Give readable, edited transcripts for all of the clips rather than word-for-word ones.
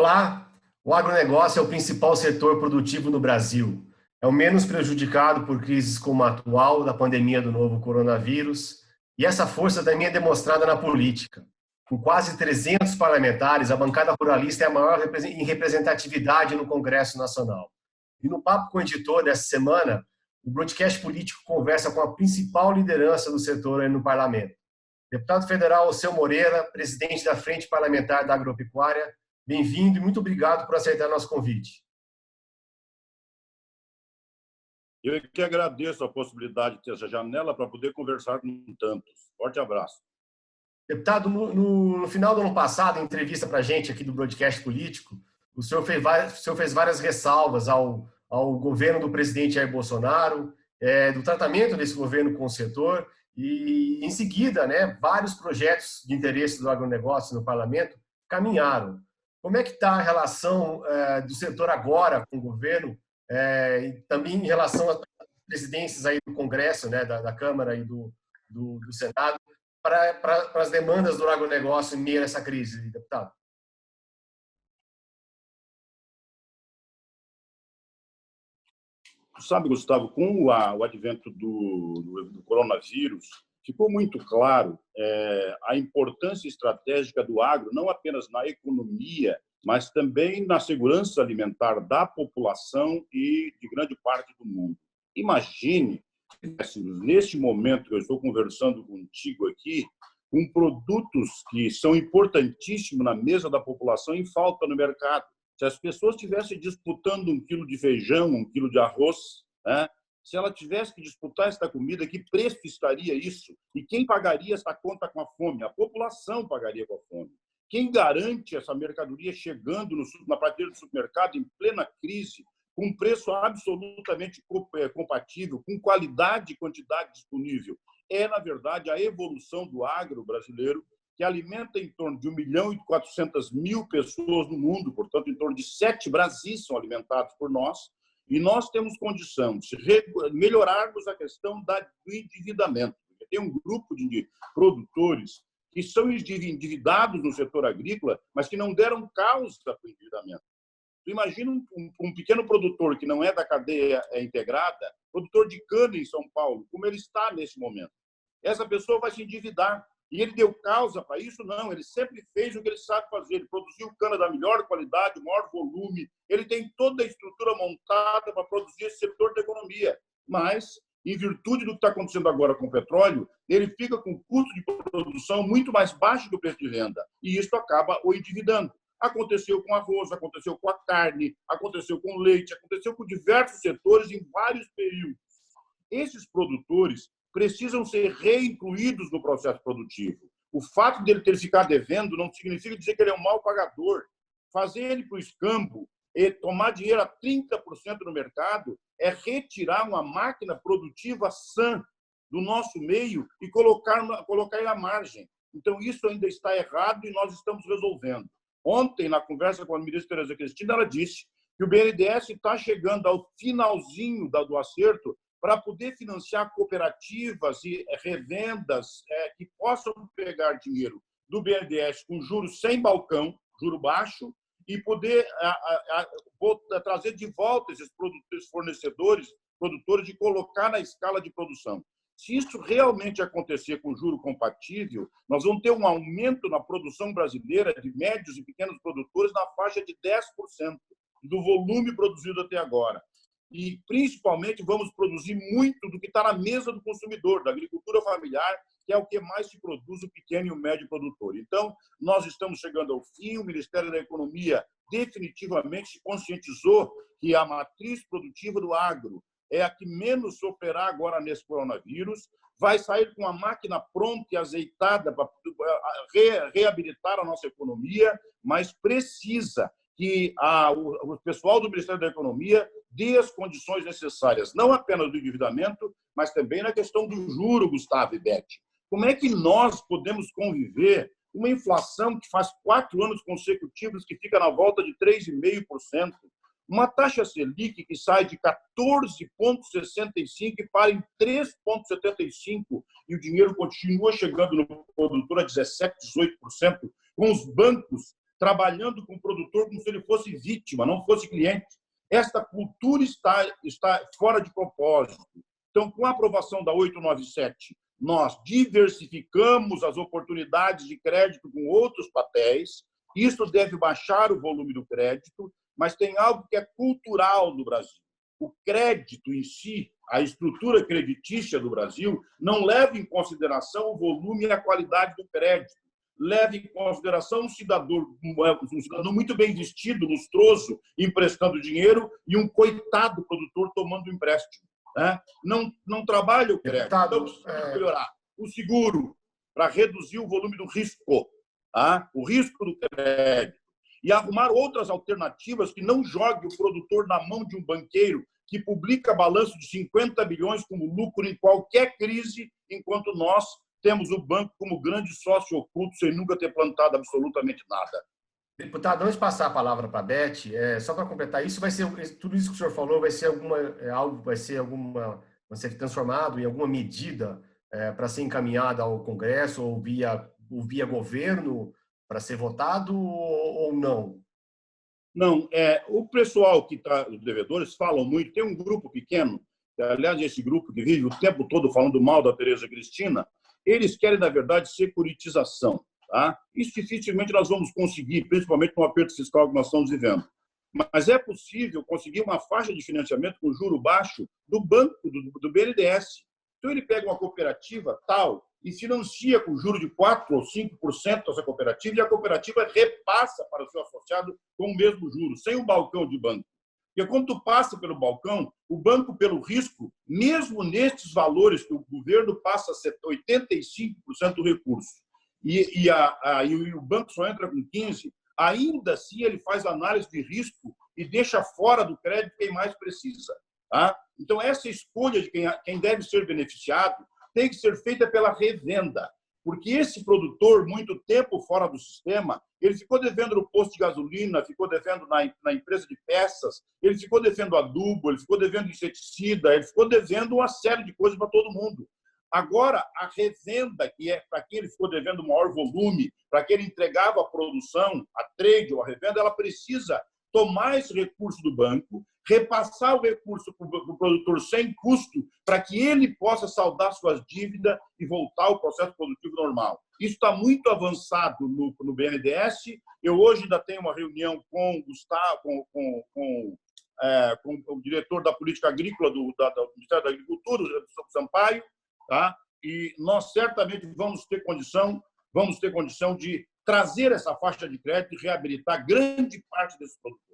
Olá, o agronegócio é o principal setor produtivo no Brasil. É o menos prejudicado por crises como a atual, da pandemia do novo coronavírus, e essa força também é demonstrada na política. Com quase 300 parlamentares, a bancada ruralista é a maior em representatividade no Congresso Nacional. E no Papo com o Editor dessa semana, o broadcast político conversa com a principal liderança do setor aí no parlamento. Deputado federal Alceu Moreira, presidente da Frente Parlamentar da Agropecuária, bem-vindo e muito obrigado por aceitar nosso convite. Eu que agradeço a possibilidade de ter essa janela para poder conversar com tantos. Forte abraço. Deputado, no final do ano passado, em entrevista para a gente aqui do broadcast político, o senhor fez várias ressalvas ao governo do presidente Jair Bolsonaro, do tratamento desse governo com o setor, e em seguida, vários projetos de interesse do agronegócio no parlamento caminharam. Como é que está a relação do setor agora com o governo e também em relação às presidências aí do Congresso, da Câmara e do Senado, para as demandas do agronegócio em meio a essa crise, deputado? Sabe, Gustavo, com o advento do coronavírus, ficou muito claro a importância estratégica do agro, não apenas na economia, mas também na segurança alimentar da população e de grande parte do mundo. Imagine, neste momento que eu estou conversando contigo aqui, com produtos que são importantíssimos na mesa da população em falta no mercado. Se as pessoas estivessem disputando 1 quilo de feijão, 1 quilo de arroz, se ela tivesse que disputar essa comida, que preço estaria isso? E quem pagaria essa conta com a fome? A população pagaria com a fome. Quem garante essa mercadoria chegando na prateleira do supermercado em plena crise, com um preço absolutamente compatível, com qualidade e quantidade disponível? É, na verdade, a evolução do agro brasileiro, que alimenta em torno de 1.400.000 pessoas no mundo, portanto, em torno de 7 Brasis são alimentados por nós, e nós temos condição de melhorarmos a questão do endividamento. Tem um grupo de produtores que são endividados no setor agrícola, mas que não deram causa para o endividamento. Tu imagina um pequeno produtor que não é da cadeia integrada, produtor de cana em São Paulo, como ele está nesse momento. Essa pessoa vai se endividar. E ele deu causa para isso? Não, ele sempre fez o que ele sabe fazer. Ele produziu cana da melhor qualidade, maior volume. Ele tem toda a estrutura montada para produzir esse setor da economia. Mas, em virtude do que está acontecendo agora com o petróleo, ele fica com custo de produção muito mais baixo que o preço de venda. E isso acaba o endividando. Aconteceu com arroz, aconteceu com a carne, aconteceu com o leite, aconteceu com diversos setores em vários períodos. Esses produtores precisam ser reincluídos no processo produtivo. O fato dele ter ficado devendo não significa dizer que ele é um mau pagador. Fazer ele para o escambo e tomar dinheiro a 30% no mercado é retirar uma máquina produtiva sã do nosso meio e colocar ele à margem. Então, isso ainda está errado e nós estamos resolvendo. Ontem, na conversa com a ministra Tereza Cristina, ela disse que o BNDES está chegando ao finalzinho do acerto para poder financiar cooperativas e revendas que possam pegar dinheiro do BNDES com juros sem balcão, juro baixo, e poder trazer de volta esses fornecedores, produtores, e colocar na escala de produção. Se isso realmente acontecer com juro compatível, nós vamos ter um aumento na produção brasileira de médios e pequenos produtores na faixa de 10% do volume produzido até agora. E, principalmente, vamos produzir muito do que está na mesa do consumidor, da agricultura familiar, que é o que mais se produz o pequeno e o médio produtor. Então, nós estamos chegando ao fim, o Ministério da Economia definitivamente se conscientizou que a matriz produtiva do agro é a que menos sofrerá agora nesse coronavírus, vai sair com a máquina pronta e azeitada para reabilitar a nossa economia, mas precisa que o pessoal do Ministério da Economia dê as condições necessárias, não apenas do endividamento, mas também na questão do juro, Gustavo e Beth. Como é que nós podemos conviver com uma inflação que faz 4 anos consecutivos que fica na volta de 3,5%, uma taxa Selic que sai de 14,65 e para em 3,75, e o dinheiro continua chegando no produtor a 17%, 18%, com os bancos trabalhando com o produtor como se ele fosse vítima, não fosse cliente. Esta cultura está fora de propósito. Então, com a aprovação da 897, nós diversificamos as oportunidades de crédito com outros papéis. Isso deve baixar o volume do crédito, mas tem algo que é cultural no Brasil. O crédito em si, a estrutura creditícia do Brasil, não leva em consideração o volume e a qualidade do crédito. Leva em consideração um cidadão muito bem vestido, lustroso, emprestando dinheiro, e um coitado produtor tomando empréstimo. Né? Não trabalha o crédito. Então, precisa melhorar o seguro para reduzir o volume do risco, tá? O risco do crédito. E arrumar outras alternativas que não jogue o produtor na mão de um banqueiro que publica balanço de 50 bilhões como lucro em qualquer crise, enquanto nós temos o banco como grande sócio oculto sem nunca ter plantado absolutamente nada. Deputado, antes de passar a palavra para a Beth, só para completar, isso vai ser tudo isso que o senhor falou vai ser vai ser transformado em alguma medida para ser encaminhada ao Congresso ou via governo para ser votado ou não? Não, o pessoal que está, os devedores, falam muito. Tem um grupo pequeno, aliás, esse grupo que vive o tempo todo falando mal da Tereza Cristina, eles querem, na verdade, securitização. Tá? Isso dificilmente nós vamos conseguir, principalmente no aperto fiscal que nós estamos vivendo. Mas é possível conseguir uma faixa de financiamento com juro baixo do banco, do BNDES. Então, ele pega uma cooperativa tal e financia com juro de 4% ou 5% essa cooperativa, e a cooperativa repassa para o seu associado com o mesmo juro, sem um balcão de banco. Porque quando tu passa pelo balcão, o banco, pelo risco, mesmo nestes valores que o governo passa a 85% do recurso, e o banco só entra com 15%, ainda assim ele faz análise de risco e deixa fora do crédito quem mais precisa. Tá? Então, essa escolha de quem deve ser beneficiado tem que ser feita pela revenda, porque esse produtor, muito tempo fora do sistema, ele ficou devendo no posto de gasolina, ficou devendo na empresa de peças, ele ficou devendo adubo, ele ficou devendo inseticida, ele ficou devendo uma série de coisas para todo mundo. Agora, a revenda, que é para quem ele ficou devendo maior volume, para quem ele entregava a produção, a trade ou a revenda, ela precisa tomar esse recurso do banco, repassar o recurso para o produtor sem custo, para que ele possa saldar suas dívidas e voltar ao processo produtivo normal. Isso está muito avançado no BNDES. Eu hoje ainda tenho uma reunião com o Gustavo, com o diretor da política agrícola do Ministério da Agricultura, o Sampaio, tá? E nós certamente vamos ter condição de trazer essa faixa de crédito e reabilitar grande parte desses produtores.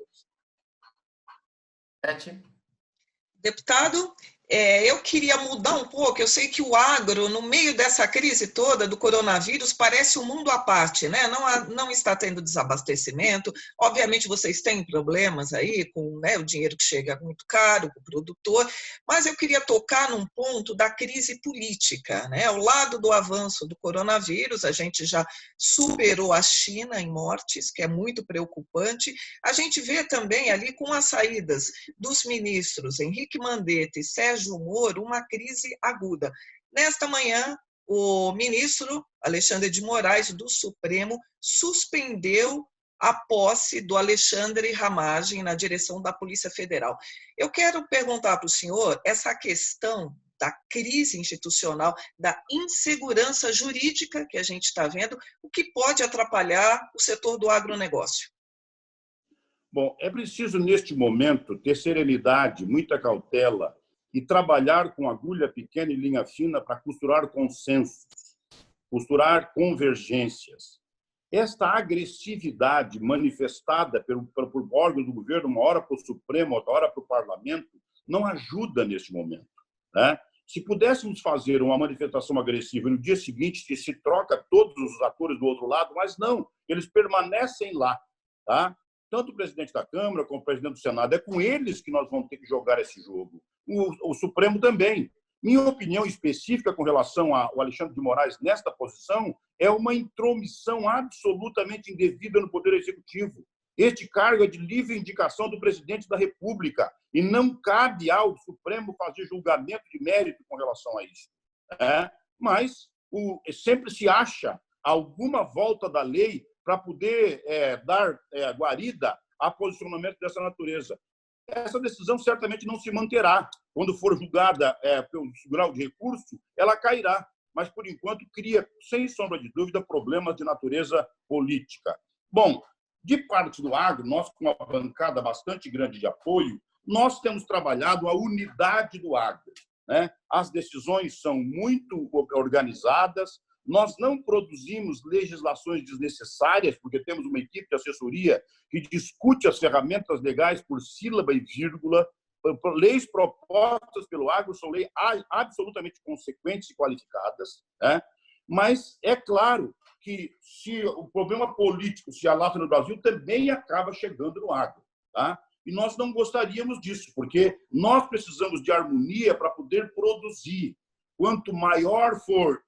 Deputado, eu queria mudar um pouco. Eu sei que o agro, no meio dessa crise toda do coronavírus, parece um mundo à parte, né? Não está tendo desabastecimento. Obviamente, vocês têm problemas aí com, né, o dinheiro que chega muito caro para o produtor, mas eu queria tocar num ponto da crise política, né? Ao lado do avanço do coronavírus, a gente já superou a China em mortes, que é muito preocupante. A gente vê também ali com as saídas dos ministros Henrique Mandetta e Sérgio Moro uma crise aguda. Nesta manhã, o ministro Alexandre de Moraes, do Supremo, suspendeu a posse do Alexandre Ramagem na direção da Polícia Federal. Eu quero perguntar para o senhor essa questão da crise institucional, da insegurança jurídica que a gente está vendo, o que pode atrapalhar o setor do agronegócio. Bom, é preciso, neste momento, ter serenidade, muita cautela e trabalhar com agulha pequena e linha fina para costurar consensos, costurar convergências. Esta agressividade manifestada por órgãos do governo, uma hora para o Supremo, outra hora para o Parlamento, não ajuda neste momento, né? Se pudéssemos fazer uma manifestação agressiva e no dia seguinte se troca todos os atores do outro lado, mas não, eles permanecem lá, tá? Tanto o presidente da Câmara como o presidente do Senado, é com eles que nós vamos ter que jogar esse jogo. O Supremo também. Minha opinião específica com relação ao Alexandre de Moraes nesta posição é uma intromissão absolutamente indevida no Poder Executivo. Este cargo é de livre indicação do presidente da República e não cabe ao Supremo fazer julgamento de mérito com relação a isso. Mas sempre se acha alguma volta da lei para poder dar guarida a posicionamento dessa natureza. Essa decisão certamente não se manterá. Quando for julgada pelo grau de recurso, ela cairá. Mas, por enquanto, cria, sem sombra de dúvida, problemas de natureza política. Bom, de parte do agro, nós, com uma bancada bastante grande de apoio, nós temos trabalhado a unidade do agro, né? As decisões são muito organizadas, nós não produzimos legislações desnecessárias, porque temos uma equipe de assessoria que discute as ferramentas legais por sílaba e vírgula. Leis propostas pelo agro são leis absolutamente consequentes e qualificadas, né? Mas é claro que se o problema político se alastra no Brasil, também acaba chegando no agro, tá? E nós não gostaríamos disso, porque nós precisamos de harmonia para poder produzir. Quanto maior for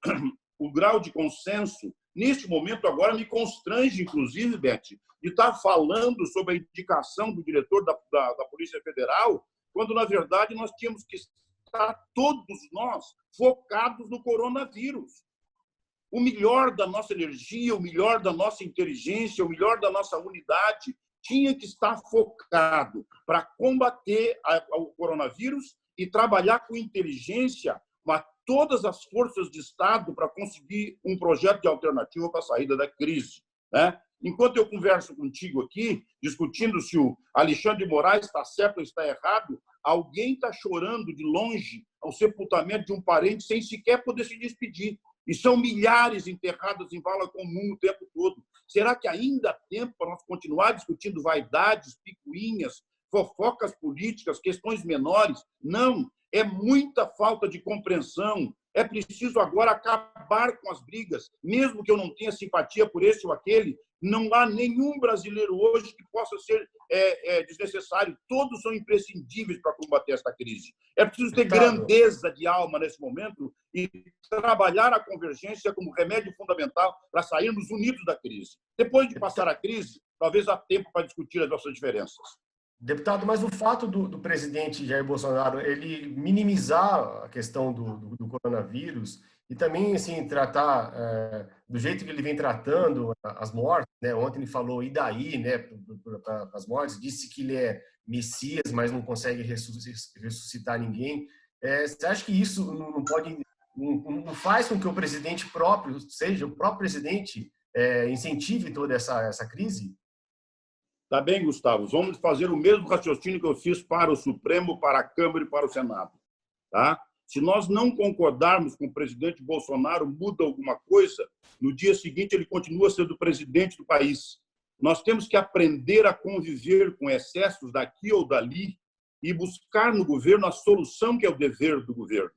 o grau de consenso, neste momento agora me constrange, inclusive, Beth, de estar falando sobre a indicação do diretor da Polícia Federal, quando, na verdade, nós tínhamos que estar todos nós focados no coronavírus. O melhor da nossa energia, o melhor da nossa inteligência, o melhor da nossa unidade tinha que estar focado para combater o coronavírus e trabalhar com inteligência todas as forças de Estado para conseguir um projeto de alternativa para a saída da crise, né? Enquanto eu converso contigo aqui, discutindo se o Alexandre de Moraes está certo ou está errado, alguém está chorando de longe ao sepultamento de um parente sem sequer poder se despedir. E são milhares enterrados em vala comum o tempo todo. Será que ainda há tempo para nós continuar discutindo vaidades, picuinhas, fofocas políticas, questões menores? Não. É muita falta de compreensão. É preciso agora acabar com as brigas. Mesmo que eu não tenha simpatia por esse ou aquele, não há nenhum brasileiro hoje que possa ser desnecessário. Todos são imprescindíveis para combater esta crise. É preciso ter grandeza de alma nesse momento e trabalhar a convergência como remédio fundamental para sairmos unidos da crise. Depois de passar a crise, talvez há tempo para discutir as nossas diferenças. Deputado, mas o fato do presidente Jair Bolsonaro ele minimizar a questão do coronavírus e também assim tratar do jeito que ele vem tratando as mortes, né? Ontem ele falou e daí, né, para as mortes, disse que ele é Messias, mas não consegue ressuscitar ninguém. Você acha que isso não faz com que o presidente próprio, seja o próprio presidente, incentive toda essa crise? Tá bem, Gustavo. Vamos fazer o mesmo raciocínio que eu fiz para o Supremo, para a Câmara e para o Senado. Tá? Se nós não concordarmos com o presidente Bolsonaro, muda alguma coisa, no dia seguinte ele continua sendo presidente do país. Nós temos que aprender a conviver com excessos daqui ou dali e buscar no governo a solução que é o dever do governo.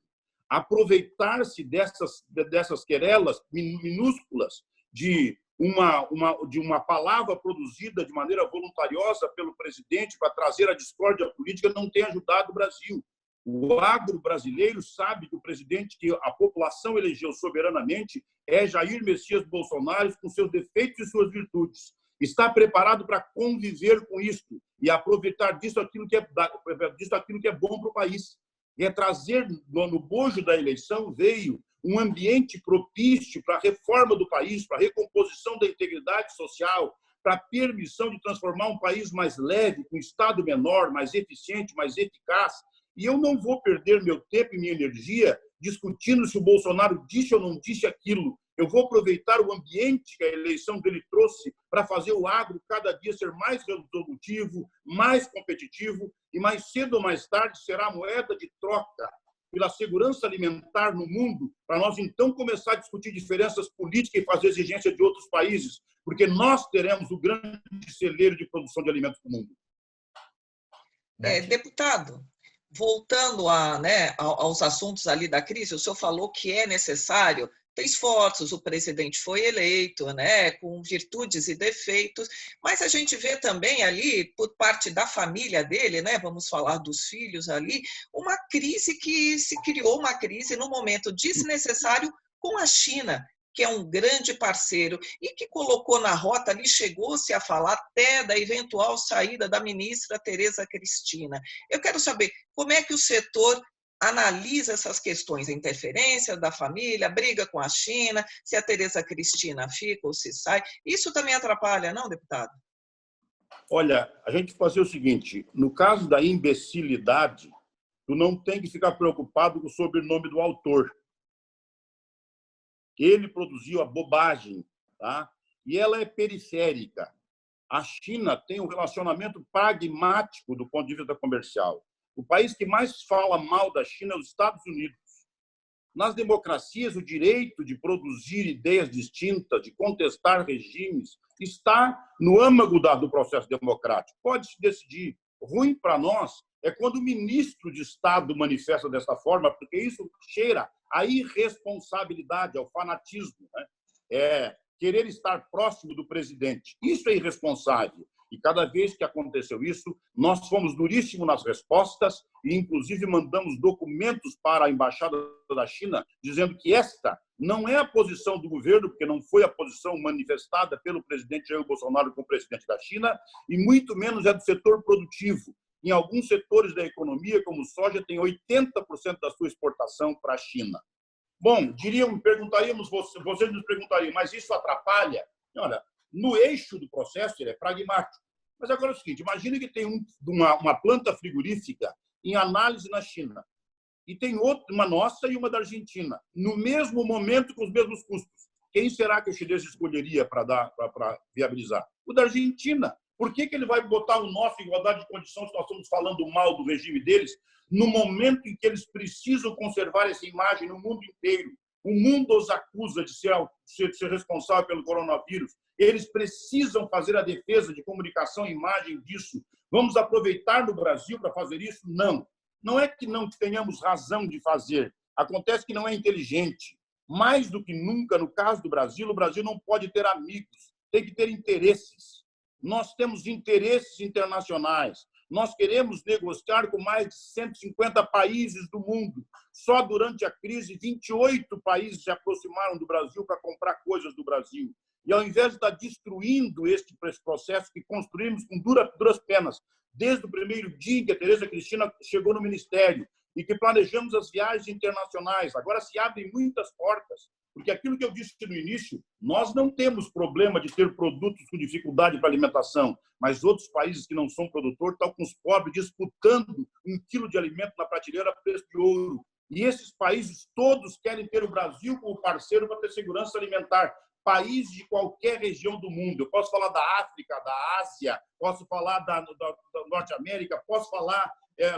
Aproveitar-se dessas querelas minúsculas de uma palavra produzida de maneira voluntariosa pelo presidente para trazer a discórdia política não tem ajudado o Brasil. O agro brasileiro sabe que o presidente que a população elegeu soberanamente é Jair Messias Bolsonaro, com seus defeitos e suas virtudes. Está preparado para conviver com isto e aproveitar disso aquilo que é bom para o país. E trazer no bojo da eleição veio um ambiente propício para a reforma do país, para a recomposição da integridade social, para a permissão de transformar um país mais leve, com um Estado menor, mais eficiente, mais eficaz. E eu não vou perder meu tempo e minha energia discutindo se o Bolsonaro disse ou não disse aquilo. Eu vou aproveitar o ambiente que a eleição dele trouxe para fazer o agro cada dia ser mais resolutivo, mais competitivo e mais cedo ou mais tarde será a moeda de troca pela segurança alimentar no mundo, para nós então começar a discutir diferenças políticas e fazer exigência de outros países, porque nós teremos o grande celeiro de produção de alimentos do mundo. Deputado, voltando aos assuntos ali da crise, o senhor falou que é necessário ter esforços, o presidente foi eleito, né, com virtudes e defeitos, mas a gente vê também ali, por parte da família dele, né, vamos falar dos filhos ali, uma crise que se criou, uma crise no momento desnecessário com a China, que é um grande parceiro e que colocou na rota ali, chegou-se a falar até da eventual saída da ministra Tereza Cristina. Eu quero saber como é que o setor analisa essas questões, a interferência da família, a briga com a China, se a Tereza Cristina fica ou se sai. Isso também atrapalha, não, deputado? Olha, a gente fazer o seguinte, no caso da imbecilidade, tu não tem que ficar preocupado com o sobrenome do autor. Ele produziu a bobagem, tá? E ela é periférica. A China tem um relacionamento pragmático do ponto de vista comercial. O país que mais fala mal da China é os Estados Unidos. Nas democracias, o direito de produzir ideias distintas, de contestar regimes, está no âmago do processo democrático. Pode-se decidir. Ruim para nós é quando o ministro de Estado manifesta dessa forma, porque isso cheira à irresponsabilidade, ao fanatismo, né? Querer estar próximo do presidente. Isso é irresponsável. E cada vez que aconteceu isso, nós fomos duríssimos nas respostas e, inclusive, mandamos documentos para a Embaixada da China dizendo que esta não é a posição do governo, porque não foi a posição manifestada pelo presidente Jair Bolsonaro com o presidente da China, e muito menos é do setor produtivo. Em alguns setores da economia, como soja, tem 80% da sua exportação para a China. Bom, perguntaríamos, vocês nos perguntariam, mas isso atrapalha? Olha, no eixo do processo, ele é pragmático. Mas agora é o seguinte, imagine que tem uma planta frigorífica em análise na China e tem outra, uma nossa e uma da Argentina, no mesmo momento com os mesmos custos. Quem será que o chinês escolheria para viabilizar? O da Argentina. Por que ele vai botar o nosso em igualdade de condições se nós estamos falando mal do regime deles no momento em que eles precisam conservar essa imagem no mundo inteiro? O mundo os acusa de ser responsável pelo coronavírus. Eles precisam fazer a defesa de comunicação e imagem disso. Vamos aproveitar no Brasil para fazer isso? Não. Não é que não tenhamos razão de fazer. Acontece que não é inteligente. Mais do que nunca, no caso do Brasil, o Brasil não pode ter amigos, tem que ter interesses. Nós temos interesses internacionais. Nós queremos negociar com mais de 150 países do mundo. Só durante a crise, 28 países se aproximaram do Brasil para comprar coisas do Brasil. E ao invés de estar destruindo este processo que construímos com duras penas, desde o primeiro dia em que a Tereza Cristina chegou no Ministério e que planejamos as viagens internacionais, agora se abrem muitas portas. Porque aquilo que eu disse no início, nós não temos problema de ter produtos com dificuldade para alimentação, mas outros países que não são produtores estão com os pobres disputando 1 quilo de alimento na prateleira a preço de ouro. E esses países todos querem ter o Brasil como parceiro para ter segurança alimentar. Países de qualquer região do mundo. Eu posso falar da África, da Ásia, posso falar da Norte América, posso falar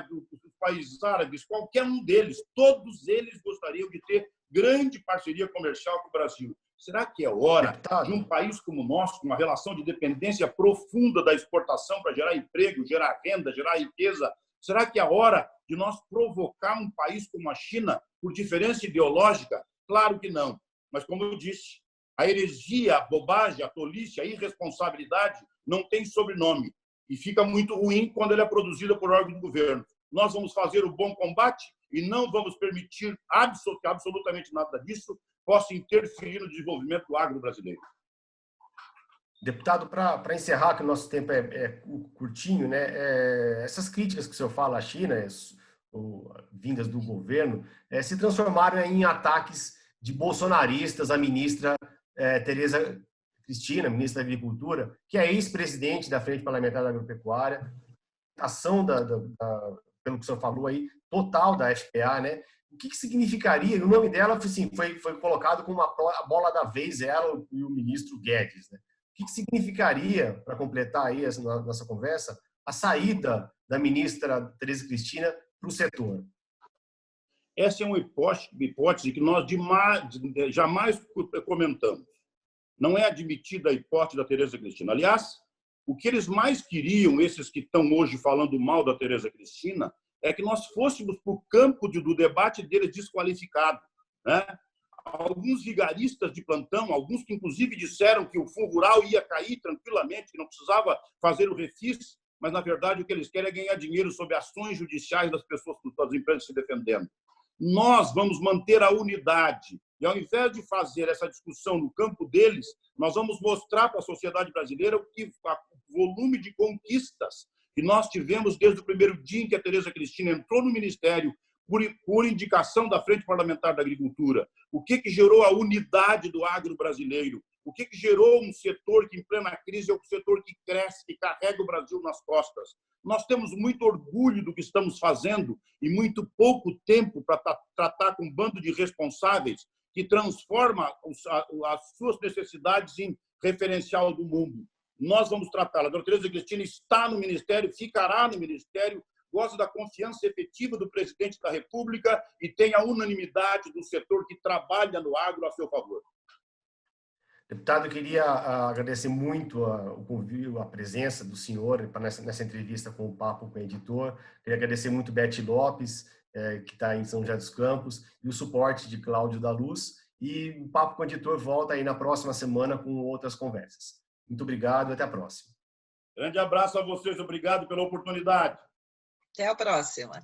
dos países árabes, qualquer um deles. Todos eles gostariam de ter grande parceria comercial com o Brasil. Será que é hora de um país como o nosso, com uma relação de dependência profunda da exportação para gerar emprego, gerar renda, gerar riqueza, será que é hora de nós provocar um país como a China por diferença ideológica? Claro que não. Mas, como eu disse, a heresia, a bobagem, a tolice, a irresponsabilidade não tem sobrenome. E fica muito ruim quando ela é produzida por órgão do governo. Nós vamos fazer o bom combate e não vamos permitir que absolutamente nada disso possa interferir no desenvolvimento do agro brasileiro. Deputado, para encerrar, que o nosso tempo é curtinho, né? Essas críticas que o senhor fala à China, vindas do governo, se transformaram em ataques de bolsonaristas à ministra Tereza Cristina, ministra da Agricultura, que é ex-presidente da Frente Parlamentar da Agropecuária, ação pelo que o senhor falou aí, total da FPA, né? O que significaria? O nome dela assim, foi colocado como a bola da vez, ela e o ministro Guedes, né? O que significaria, para completar aí essa nossa conversa, a saída da ministra Tereza Cristina para o setor? Essa é uma hipótese que nós jamais comentamos. Não é admitida a hipótese da Tereza Cristina. Aliás, o que eles mais queriam, esses que estão hoje falando mal da Tereza Cristina, é que nós fôssemos para o campo do debate deles desqualificado, né? Alguns vigaristas de plantão, alguns que inclusive disseram que o fundo rural ia cair tranquilamente, que não precisava fazer o refis, mas na verdade o que eles querem é ganhar dinheiro sob ações judiciais das pessoas, das empresas se defendendo. Nós vamos manter a unidade e ao invés de fazer essa discussão no campo deles, nós vamos mostrar para a sociedade brasileira o volume de conquistas que nós tivemos desde o primeiro dia em que a Tereza Cristina entrou no Ministério, por indicação da Frente Parlamentar da Agricultura. O que gerou a unidade do agro brasileiro? O que gerou um setor que, em plena crise, é o setor que cresce, que carrega o Brasil nas costas? Nós temos muito orgulho do que estamos fazendo e muito pouco tempo para tratar com um bando de responsáveis que transforma as suas necessidades em referencial do mundo. Nós vamos tratá-la. A doutora Tereza Cristina está no Ministério, ficará no Ministério, goza da confiança efetiva do presidente da República e tem a unanimidade do setor que trabalha no agro a seu favor. Deputado, eu queria agradecer muito o convívio, a presença do senhor nessa entrevista com o Papo com o Editor. Queria agradecer muito Beth Lopes, que está em São José dos Campos, e o suporte de Cláudio da Luz. E o Papo com o Editor volta aí na próxima semana com outras conversas. Muito obrigado e até a próxima. Grande abraço a vocês, obrigado pela oportunidade. Até a próxima.